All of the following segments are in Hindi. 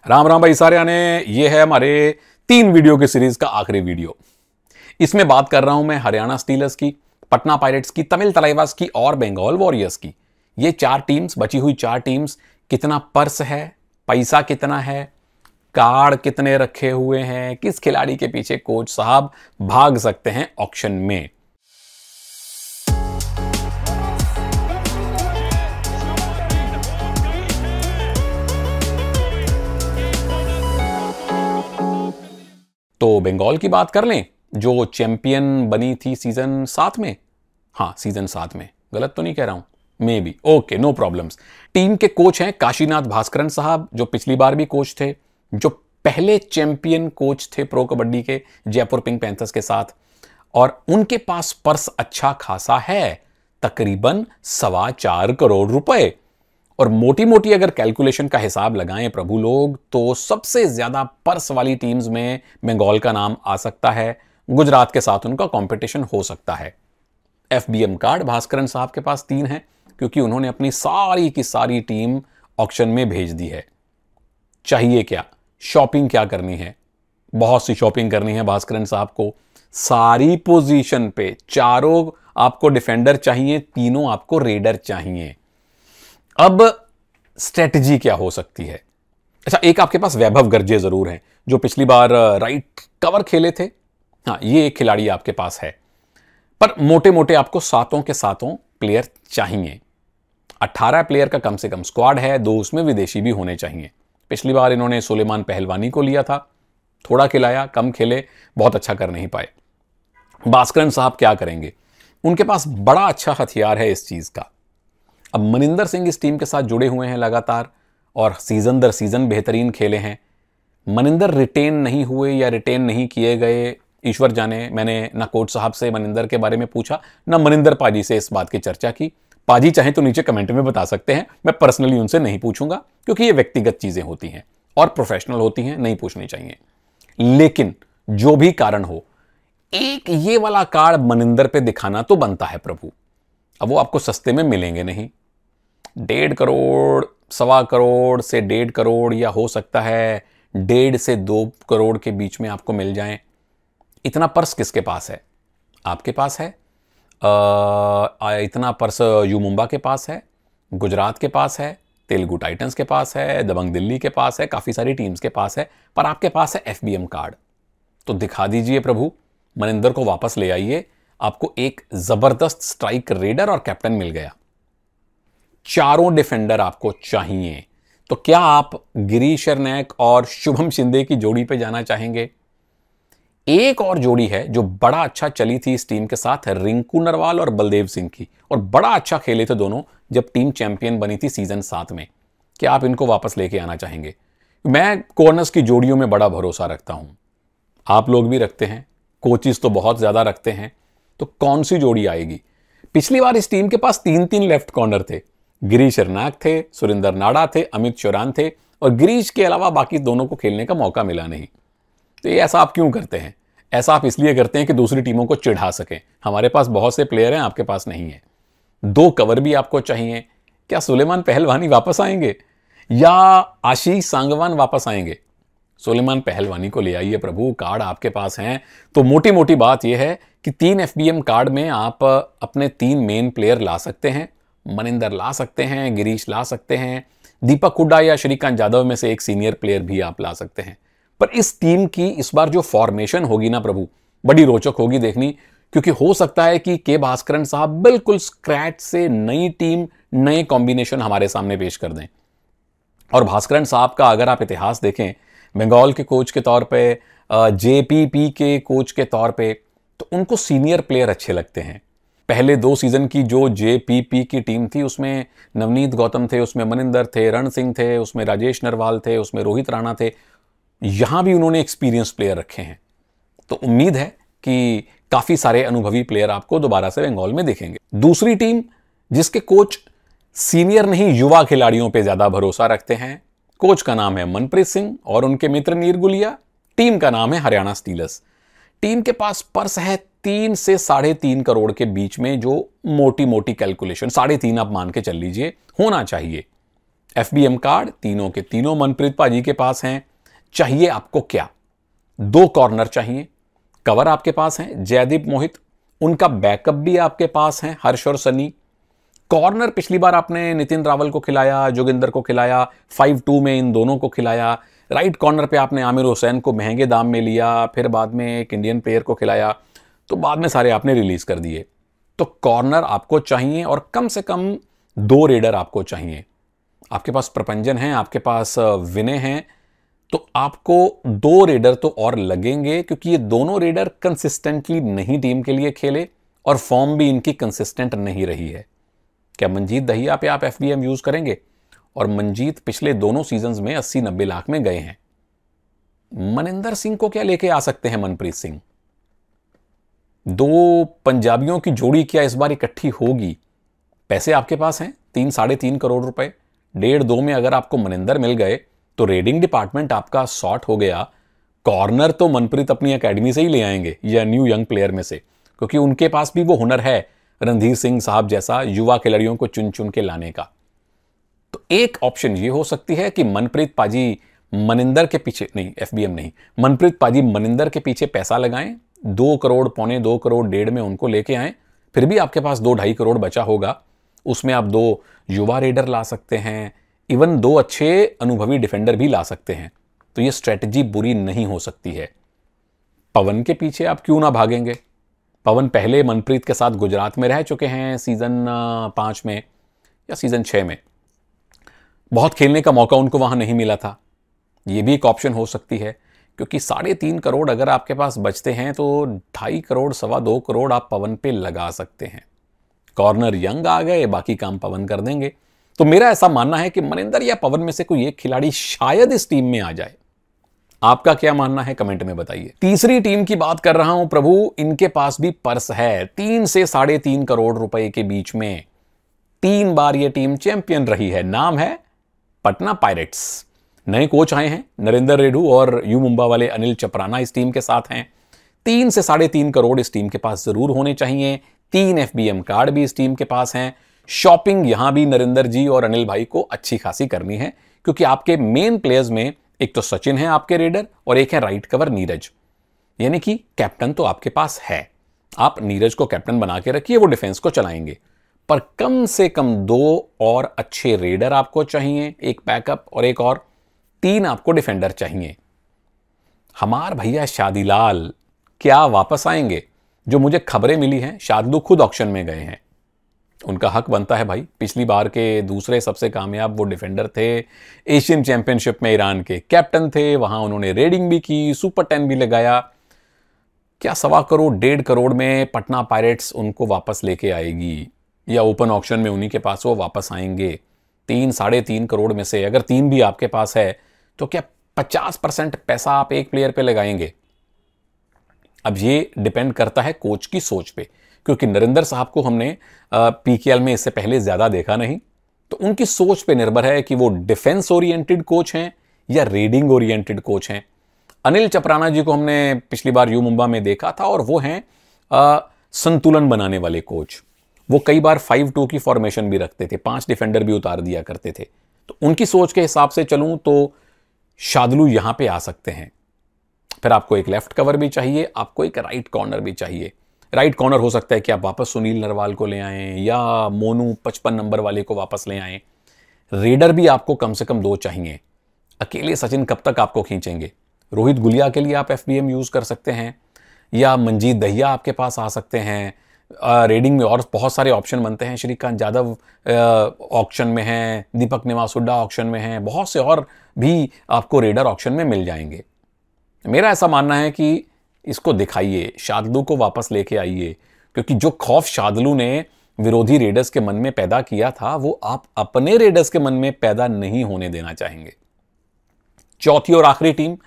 राम राम भाई सारे आने। ये है हमारे 3 वीडियो की सीरीज का आखिरी वीडियो। इसमें बात कर रहा हूं मैं हरियाणा स्टीलर्स की, पटना पायरेट्स की, तमिल तलाइवास की और बंगाल वॉरियर्स की। ये 4 टीम्स, बची हुई 4 टीम्स, कितना पर्स है, पैसा कितना है, कार्ड कितने रखे हुए हैं, किस खिलाड़ी के पीछे कोच साहब भाग सकते हैं ऑक्शन में। तो बंगाल की बात कर लें, जो चैंपियन बनी थी सीजन 7 में। हाँ, सीजन 7 में, गलत तो नहीं कह रहा हूं, maybe, okay, no problems. Team के कोच हैं काशीनाथ भास्करन साहब, जो पिछली बार भी कोच थे, जो पहले चैंपियन कोच थे प्रो कबड्डी के जयपुर पिंक पैंथर्स के साथ। और उनके पास पर्स अच्छा खासा है, तकरीबन 4.25 करोड़ रुपए। और मोटी मोटी अगर कैलकुलेशन का हिसाब लगाएं प्रभु लोग, तो सबसे ज्यादा पर्स वाली टीम्स में बंगाल का नाम आ सकता है। गुजरात के साथ उनका कंपटीशन हो सकता है। एफबीएम कार्ड भास्करन साहब के पास 3 हैं, क्योंकि उन्होंने अपनी सारी की सारी टीम ऑक्शन में भेज दी है। चाहिए क्या, शॉपिंग क्या करनी है, बहुत सी शॉपिंग करनी है भास्करन साहब को। सारी पोजीशन पे चारों आपको डिफेंडर चाहिए, तीनों आपको रेडर चाहिए। अब स्ट्रेटजी क्या हो सकती है? अच्छा, एक आपके पास वैभव गर्जे जरूर हैं, जो पिछली बार राइट कवर खेले थे। हाँ, ये एक खिलाड़ी आपके पास है, पर मोटे मोटे आपको 7 के 7 प्लेयर चाहिए। 18 प्लेयर का कम से कम स्क्वाड है, 2 उसमें विदेशी भी होने चाहिए। पिछली बार इन्होंने सुलेमान पहलवानी को लिया था, थोड़ा खिलाया, कम खेले, बहुत अच्छा कर नहीं पाए। भास्करन साहब क्या करेंगे? उनके पास बड़ा अच्छा हथियार है इस चीज का। अब मनिंदर सिंह इस टीम के साथ जुड़े हुए हैं लगातार, और सीजन दर सीजन बेहतरीन खेले हैं। मनिंदर रिटेन नहीं हुए या रिटेन नहीं किए गए, ईश्वर जाने। मैंने ना कोच साहब से मनिंदर के बारे में पूछा, ना मनिंदर पाजी से इस बात की चर्चा की। पाजी चाहे तो नीचे कमेंट में बता सकते हैं, मैं पर्सनली उनसे नहीं पूछूंगा, क्योंकि ये व्यक्तिगत चीजें होती हैं और प्रोफेशनल होती हैं, नहीं पूछनी चाहिए। लेकिन जो भी कारण हो, एक ये वाला कार्ड मनिंदर पे दिखाना तो बनता है प्रभु। अब वो आपको सस्ते में मिलेंगे नहीं। 1.5 करोड़, 1.25 करोड़ से 1.5 करोड़, या हो सकता है 1.5 से 2 करोड़ के बीच में आपको मिल जाएं। इतना पर्स किसके पास है? आपके पास है। इतना पर्स यू मुंबा के पास है, गुजरात के पास है, तेलुगु टाइटंस के पास है, दबंग दिल्ली के पास है, काफी सारी टीम्स के पास है, पर आपके पास है एफबीएम कार्ड। तो दिखा दीजिए प्रभु, मनिंदर को वापस ले आइए। आपको एक जबरदस्त स्ट्राइक रेडर और कैप्टन मिल गया। 4 डिफेंडर आपको चाहिए। तो क्या आप गिरीश शरनैक और शुभम शिंदे की जोड़ी पे जाना चाहेंगे? एक और जोड़ी है जो बड़ा अच्छा चली थी इस टीम के साथ, रिंकू नरवाल और बलदेव सिंह की, और बड़ा अच्छा खेले थे दोनों जब टीम चैंपियन बनी थी सीजन 7 में। क्या आप इनको वापस लेके आना चाहेंगे? मैं कॉर्नर्स की जोड़ियों में बड़ा भरोसा रखता हूं, आप लोग भी रखते हैं, कोचिज तो बहुत ज्यादा रखते हैं। तो कौन सी जोड़ी आएगी? पिछली बार इस टीम के पास 3 लेफ्ट कॉर्नर थे। गिरीश शरनाक थे, सुरेंद्र नाडा थे, अमित चौरान थे, और गिरीश के अलावा बाकी दोनों को खेलने का मौका मिला नहीं। तो ये ऐसा आप क्यों करते हैं? ऐसा आप इसलिए करते हैं कि दूसरी टीमों को चिढ़ा सकें। हमारे पास बहुत से प्लेयर हैं, आपके पास नहीं है। 2 कवर भी आपको चाहिए। क्या सुलेमान पहलवानी वापस आएंगे या आशीष सांगवान वापस आएंगे? सुलेमान पहलवानी को ले आइए प्रभु, कार्ड आपके पास हैं। तो मोटी मोटी बात यह है कि 3 एफबीएम कार्ड में आप अपने 3 मेन प्लेयर ला सकते हैं। मनिंदर ला सकते हैं, गिरीश ला सकते हैं, दीपक हुड्डा या श्रीकांत यादव में से एक सीनियर प्लेयर भी आप ला सकते हैं। पर इस टीम की इस बार जो फॉर्मेशन होगी ना प्रभु, बड़ी रोचक होगी देखनी, क्योंकि हो सकता है कि के भास्करन साहब बिल्कुल स्क्रैच से नई टीम, नए कॉम्बिनेशन हमारे सामने पेश कर दें। और भास्करन साहब का अगर आप इतिहास देखें, बंगाल के कोच के तौर पे, जेपीपी के कोच के तौर पे, तो उनको सीनियर प्लेयर अच्छे लगते हैं। पहले 2 सीजन की जो जेपीपी की टीम थी, उसमें नवनीत गौतम थे, उसमें मनिंदर थे, रण सिंह थे, उसमें राजेश नरवाल थे, उसमें रोहित राणा थे। यहां भी उन्होंने एक्सपीरियंस प्लेयर रखे हैं। तो उम्मीद है कि काफी सारे अनुभवी प्लेयर आपको दोबारा से बंगाल में देखेंगे। दूसरी टीम जिसके कोच सीनियर नहीं, युवा खिलाड़ियों पे ज्यादा भरोसा रखते हैं, कोच का नाम है मनप्रीत सिंह और उनके मित्र नीर गुलिया। टीम का नाम है हरियाणा स्टीलर्स। टीम के पास पर्स है 3 से 3.5 करोड़ के बीच में, जो मोटी मोटी कैलकुलेशन 3.5 आप मान के चल लीजिए होना चाहिए। FBM कार्ड तीनों के तीनों मनप्रीत पाजी के पास हैं। चाहिए आपको क्या? 2 कॉर्नर चाहिए, कवर आपके पास हैं जयदीप मोहित, उनका बैकअप भी आपके पास है हर्ष और सनी। कॉर्नर पिछली बार आपने नितिन रावल को खिलाया, जोगिंदर को खिलाया, 5-2 में इन दोनों को खिलाया। राइट कॉर्नर पे आपने आमिर हुसैन को महंगे दाम में लिया, फिर बाद में एक इंडियन प्लेयर को खिलाया, तो बाद में सारे आपने रिलीज कर दिए। तो कॉर्नर आपको चाहिए और कम से कम 2 रेडर आपको चाहिए। आपके पास प्रपंजन है, आपके पास विनय हैं, तो आपको 2 रेडर तो और लगेंगे, क्योंकि ये दोनों रेडर कंसिस्टेंटली नहीं टीम के लिए खेले और फॉर्म भी इनकी कंसिस्टेंट नहीं रही है। क्या मनजीत दहिया पे आप FBM यूज करेंगे? और मनजीत पिछले दोनों सीजन्स में 80-90 लाख में गए हैं। मनिंदर सिंह को क्या लेके आ सकते हैं मनप्रीत सिंह? 2 पंजाबियों की जोड़ी क्या इस बार इकट्ठी होगी? पैसे आपके पास हैं 3-3.5 करोड़ रुपए, 1.5-2 में अगर आपको मनिंदर मिल गए तो रेडिंग डिपार्टमेंट आपका सॉर्ट हो गया। कॉर्नर तो मनप्रीत अपनी एकेडमी से ही ले आएंगे या न्यू यंग प्लेयर में से, क्योंकि उनके पास भी वो हुनर है रणधीर सिंह साहब जैसा युवा खिलाड़ियों को चुन चुन के लाने का। तो एक ऑप्शन ये हो सकती है कि मनप्रीत पाजी मनिंदर के पीछे नहीं, FBM नहीं, मनप्रीत पाजी मनिंदर के पीछे पैसा लगाएं, 2 करोड़, 1.25 करोड़, 1.5 में उनको लेके आए, फिर भी आपके पास 2-2.5 करोड़ बचा होगा। उसमें आप 2 युवा रेडर ला सकते हैं, इवन 2 अच्छे अनुभवी डिफेंडर भी ला सकते हैं। तो ये स्ट्रेटजी बुरी नहीं हो सकती है। पवन के पीछे आप क्यों ना भागेंगे? पवन पहले मनप्रीत के साथ गुजरात में रह चुके हैं सीजन 5 में या सीजन 6 में। बहुत खेलने का मौका उनको वहां नहीं मिला था। यह भी एक ऑप्शन हो सकती है, क्योंकि 3.5 करोड़ अगर आपके पास बचते हैं तो 2.5 करोड़, 2.25 करोड़ आप पवन पे लगा सकते हैं। कॉर्नर यंग आ गए, बाकी काम पवन कर देंगे। तो मेरा ऐसा मानना है कि मनिंदर या पवन में से कोई एक खिलाड़ी शायद इस टीम में आ जाए। आपका क्या मानना है कमेंट में बताइए। तीसरी टीम की बात कर रहा हूं प्रभु, इनके पास भी पर्स है 3 से 3.5 करोड़ रुपए के बीच में। 3 बार यह टीम चैंपियन रही है। नाम है पटना पायरेट्स। नए कोच आए हैं, नरेंद्र रेडू और यू मुंबा वाले अनिल चपराना इस टीम के साथ हैं। 3 से 3.5 करोड़ इस टीम के पास जरूर होने चाहिए। 3 FBM कार्ड भी इस टीम के पास हैं। शॉपिंग यहां भी नरेंद्र जी और अनिल भाई को अच्छी खासी करनी है, क्योंकि आपके मेन प्लेयर्स में एक तो सचिन है आपके रेडर और एक है राइट कवर नीरज, यानी कि कैप्टन तो आपके पास है। आप नीरज को कैप्टन बना के रखिए, वो डिफेंस को चलाएंगे, पर कम से कम 2 और अच्छे रेडर आपको चाहिए, एक बैकअप और एक और 3 आपको डिफेंडर चाहिए। हमार भैया शादीलाल क्या वापस आएंगे? जो मुझे खबरें मिली हैं, शादलू खुद ऑक्शन में गए हैं। उनका हक बनता है भाई। पिछली बार के दूसरे सबसे कामयाब वो डिफेंडर थे, एशियन चैंपियनशिप में ईरान के कैप्टन थे, वहां उन्होंने रेडिंग भी की, सुपर 10 भी लगाया। क्या 1.25 करोड़, 1.5 करोड़ में पटना पायरेट्स उनको वापस लेके आएगी, या ओपन ऑक्शन में उन्हीं के पास वो वापस आएंगे? 3-3.5 करोड़ में से अगर 3 भी आपके पास है तो क्या 50% पैसा आप एक प्लेयर पे लगाएंगे? अब ये डिपेंड करता है कोच की सोच पे, क्योंकि नरेंद्र साहब को हमने PKL में इससे पहले ज्यादा देखा नहीं, तो उनकी सोच पे निर्भर है कि वो डिफेंस ओरिएंटेड कोच हैं या रेडिंग ओरिएंटेड कोच हैं। अनिल चपराना जी को हमने पिछली बार यू मुंबा में देखा था, और वो हैं संतुलन बनाने वाले कोच। वो कई बार 5-2 की फॉर्मेशन भी रखते थे, 5 डिफेंडर भी उतार दिया करते थे। तो उनकी सोच के हिसाब से चलूं तो शादलू यहां पे आ सकते हैं। फिर आपको एक लेफ्ट कवर भी चाहिए, आपको एक राइट कॉर्नर भी चाहिए। राइट कॉर्नर हो सकता है कि आप वापस सुनील नरवाल को ले आएं, या मोनू 55 नंबर वाले को वापस ले आएं। रेडर भी आपको कम से कम 2 चाहिए। अकेले सचिन कब तक आपको खींचेंगे? रोहित गुलिया के लिए आप FBM यूज कर सकते हैं, या मनजीत दहिया आपके पास आ सकते हैं। रेडिंग में और बहुत सारे ऑप्शन बनते हैं। श्रीकांत यादव ऑक्शन में हैं, दीपक निवास हुड्डा ऑक्शन में हैं, बहुत से और भी आपको रेडर ऑक्शन में मिल जाएंगे। मेरा ऐसा मानना है कि इसको दिखाइए, शादलू को वापस लेके आइए, क्योंकि जो खौफ शादलू ने विरोधी रेडर्स के मन में पैदा किया था, वो आप अपने रेडर्स के मन में पैदा नहीं होने देना चाहेंगे। चौथी और आखिरी टीम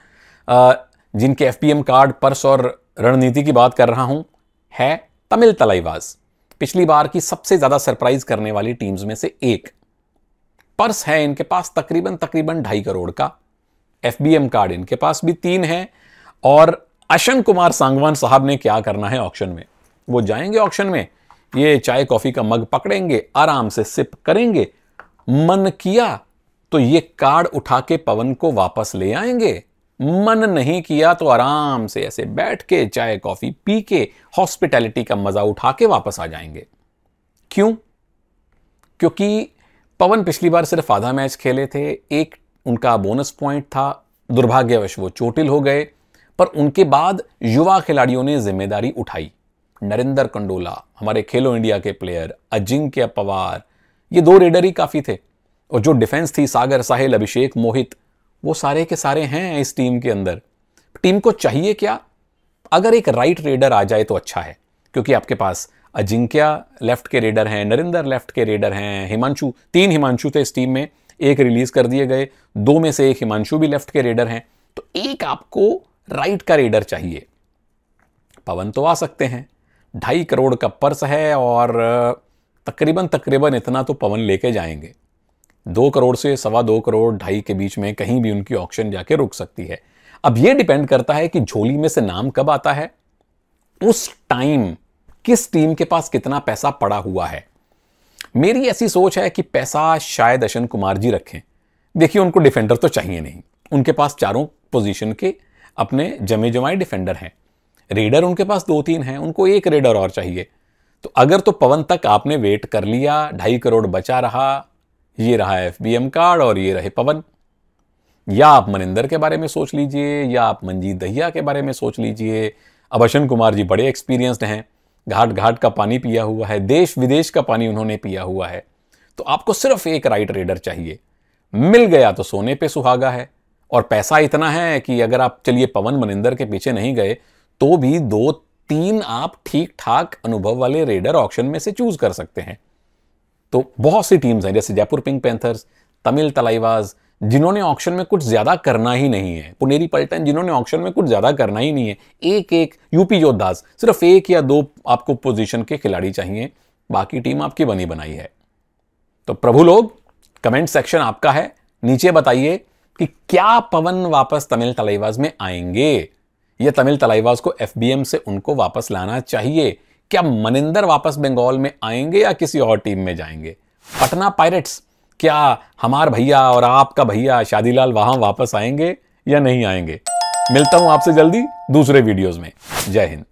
जिनके FBM कार्ड, पर्स और रणनीति की बात कर रहा हूं, है तमिल तलाइवास। पिछली बार की सबसे ज्यादा सरप्राइज करने वाली टीम्स में से एक। पर्स है इनके पास तकरीबन 2.5 करोड़ का। FBM कार्ड इनके पास भी 3 है, और अशन कुमार सांगवान साहब ने क्या करना है ऑक्शन में? वो जाएंगे ऑक्शन में, ये चाय कॉफी का मग पकड़ेंगे, आराम से सिप करेंगे, मन किया तो ये कार्ड उठा के पवन को वापस ले आएंगे। मन नहीं किया तो आराम से ऐसे बैठ के चाय कॉफी पी के हॉस्पिटैलिटी का मजा उठा के वापस आ जाएंगे। क्यों? क्योंकि पवन पिछली बार सिर्फ आधा मैच खेले थे, एक उनका बोनस पॉइंट था, दुर्भाग्यवश वो चोटिल हो गए, पर उनके बाद युवा खिलाड़ियों ने जिम्मेदारी उठाई। नरेंद्र कंडोला, हमारे खेलो इंडिया के प्लेयर, अजिंक्य पवार, ये 2 रेडर ही काफी थे। और जो डिफेंस थी, सागर साहिल, अभिषेक मोहित, वो सारे के सारे हैं इस टीम के अंदर। टीम को चाहिए क्या? अगर एक राइट रेडर आ जाए तो अच्छा है, क्योंकि आपके पास अजिंक्य लेफ्ट के रेडर हैं, नरेंद्र लेफ्ट के रेडर हैं, हिमांशु, 3 हिमांशु थे इस टीम में, एक रिलीज कर दिए गए, 2 में से एक हिमांशु भी लेफ्ट के रेडर हैं, तो एक आपको राइट का रेडर चाहिए। पवन तो आ सकते हैं, 2.5 करोड़ का पर्स है और तकरीबन इतना तो पवन लेके जाएंगे। 2 करोड़ से 2.25 करोड़, 2.5 के बीच में कहीं भी उनकी ऑक्शन जाके रुक सकती है। अब यह डिपेंड करता है कि झोली में से नाम कब आता है, उस टाइम किस टीम के पास कितना पैसा पड़ा हुआ है। मेरी ऐसी सोच है कि पैसा शायद अश्विन कुमार जी रखें। देखिए, उनको डिफेंडर तो चाहिए नहीं, उनके पास चारों पोजीशन के अपने जमे जमाए डिफेंडर हैं। रेडर उनके पास 2-3 हैं, उनको एक रेडर और चाहिए। तो अगर तो पवन तक आपने वेट कर लिया, 2.5 करोड़ बचा रहा, ये रहा एफबीएम कार्ड और ये रहे पवन। या आप मनिंदर के बारे में सोच लीजिए, या आप मंजीत दहिया के बारे में सोच लीजिए। अब अश्विन कुमार जी बड़े एक्सपीरियंस्ड हैं, घाट घाट का पानी पिया हुआ है, देश विदेश का पानी उन्होंने पिया हुआ है। तो आपको सिर्फ एक राइट रेडर चाहिए, मिल गया तो सोने पे सुहागा है। और पैसा इतना है कि अगर आप चलिए पवन मनिंदर के पीछे नहीं गए तो भी 2-3 आप ठीक ठाक अनुभव वाले रेडर ऑक्शन में से चूज कर सकते हैं। तो बहुत सी टीम्स हैं, जैसे जयपुर पिंक पैंथर्स, तमिल तलाइवाज, जिन्होंने ऑक्शन में कुछ ज्यादा करना ही नहीं है, पुनेरी पल्टन, जिन्होंने ऑक्शन में कुछ ज्यादा करना ही नहीं है। एक यूपी योद्धास, सिर्फ 1 या 2 आपको पोजीशन के खिलाड़ी चाहिए, बाकी टीम आपकी बनी बनाई है। तो प्रभु लोग, कमेंट सेक्शन आपका है, नीचे बताइए कि क्या पवन वापस तमिल तलाइवाज में आएंगे, या तमिल तलाइवाज को एफबीएम से उनको वापस लाना चाहिए। क्या मनिंदर वापस बंगाल में आएंगे या किसी और टीम में जाएंगे? पटना पायरेट्स, क्या हमार भैया और आपका भैया शादीलाल वहां वापस आएंगे या नहीं आएंगे? मिलता हूं आपसे जल्दी दूसरे वीडियोस में। जय हिंद।